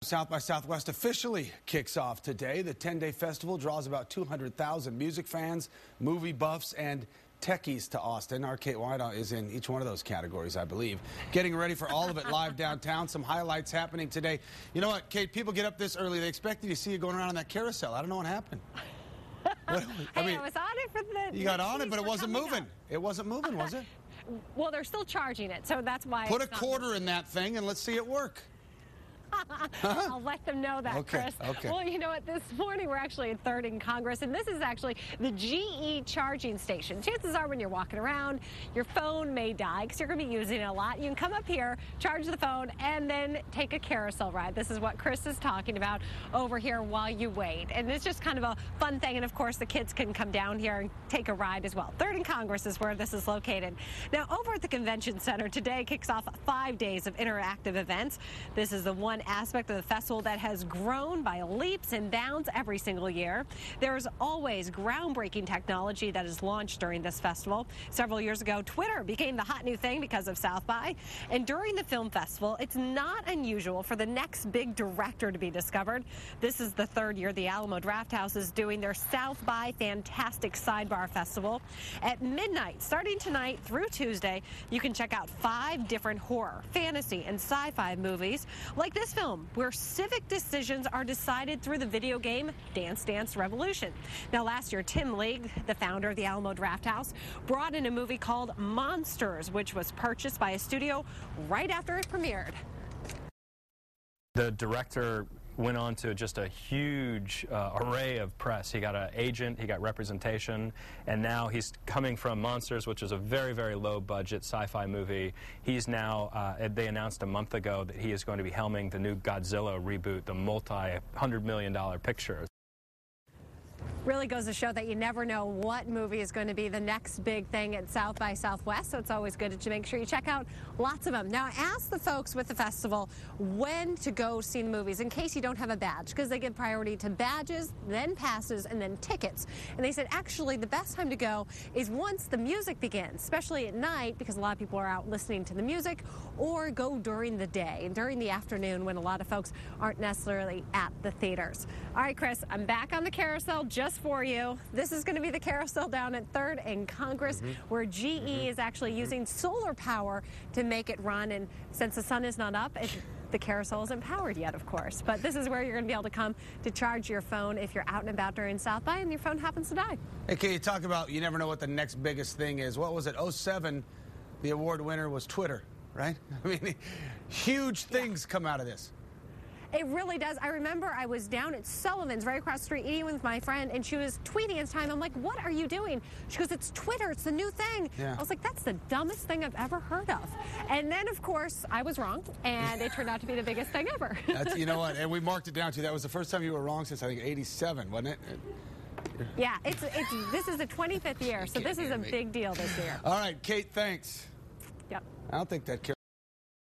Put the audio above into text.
South by Southwest officially kicks off today. The 10-day festival draws about 200,000 music fans, movie buffs, and techies to Austin. Our Kate White is in each one of those categories, I believe. Getting ready for all of it live downtown. Some highlights happening today. You know what, Kate, people get up this early. They expected to see you going around on that carousel. I don't know what happened. I was on it for the... You got on it, but it wasn't moving. It wasn't moving, was it? Well, they're still charging it, so that's why... Put a quarter in that thing and let's see it work. I'll let them know that, Chris. Okay. Well, you know what? This morning we're actually at 3rd and Congress, and this is actually the GE charging station. Chances are when you're walking around, your phone may die because you're going to be using it a lot. You can come up here, charge the phone, and then take a carousel ride. This is what Chris is talking about over here while you wait. And it's just kind of a fun thing. And, of course, the kids can come down here and take a ride as well. 3rd and Congress is where this is located. Now, over at the Convention Center, today kicks off 5 days of interactive events. This is the one aspect of the festival that has grown by leaps and bounds every single year. There's always groundbreaking technology that is launched during this festival. Several years ago, Twitter became the hot new thing because of South by. And during the film festival, it's not unusual for the next big director to be discovered. This is the 3rd year the Alamo Drafthouse is doing their South by Fantastic Sidebar Festival. At midnight, starting tonight through Tuesday, you can check out 5 different horror, fantasy, and sci-fi movies like this film, where civic decisions are decided through the video game Dance Dance Revolution. Now, last year, Tim League, the founder of the Alamo Drafthouse, brought in a movie called Monsters, which was purchased by a studio right after it premiered. The director went on to just a huge array of press. He got an agent, he got representation, and now he's coming from Monsters, which is a very, very low-budget sci-fi movie. He's now, they announced a month ago that he is going to be helming the new Godzilla reboot, the multi-$100 million picture. Really goes to show that you never know what movie is going to be the next big thing at South by Southwest, so it's always good to make sure you check out lots of them. Now, ask the folks with the festival when to go see the movies in case you don't have a badge, because they give priority to badges, then passes, and then tickets. And they said, actually, the best time to go is once the music begins, especially at night, because a lot of people are out listening to the music, or go during the day, during the afternoon when a lot of folks aren't necessarily at the theaters. All right, Chris, I'm back on the carousel just for you. This is going to be the carousel down at 3rd and Congress, where GE is actually using solar power to make it run. And since the sun is not up, the carousel isn't powered yet, of course. But this is where you're going to be able to come to charge your phone if you're out and about during South by and your phone happens to die. Hey, can you talk about you never know what the next biggest thing is? What was it? 07, the award winner was Twitter, right? I mean, huge things come out of this. It really does. I remember I was down at Sullivan's right across the street eating with my friend, and she was tweeting at the time. I'm like, what are you doing? She goes, it's Twitter. It's the new thing. Yeah. I was like, that's the dumbest thing I've ever heard of. And then, of course, I was wrong, and it turned out to be the biggest thing ever. You know what? And we marked it down, too. That was the first time you were wrong since, I think, 87, wasn't it? Yeah, this is the 25th year, so this is a big deal this year. All right, Kate, thanks. Yep. I don't think that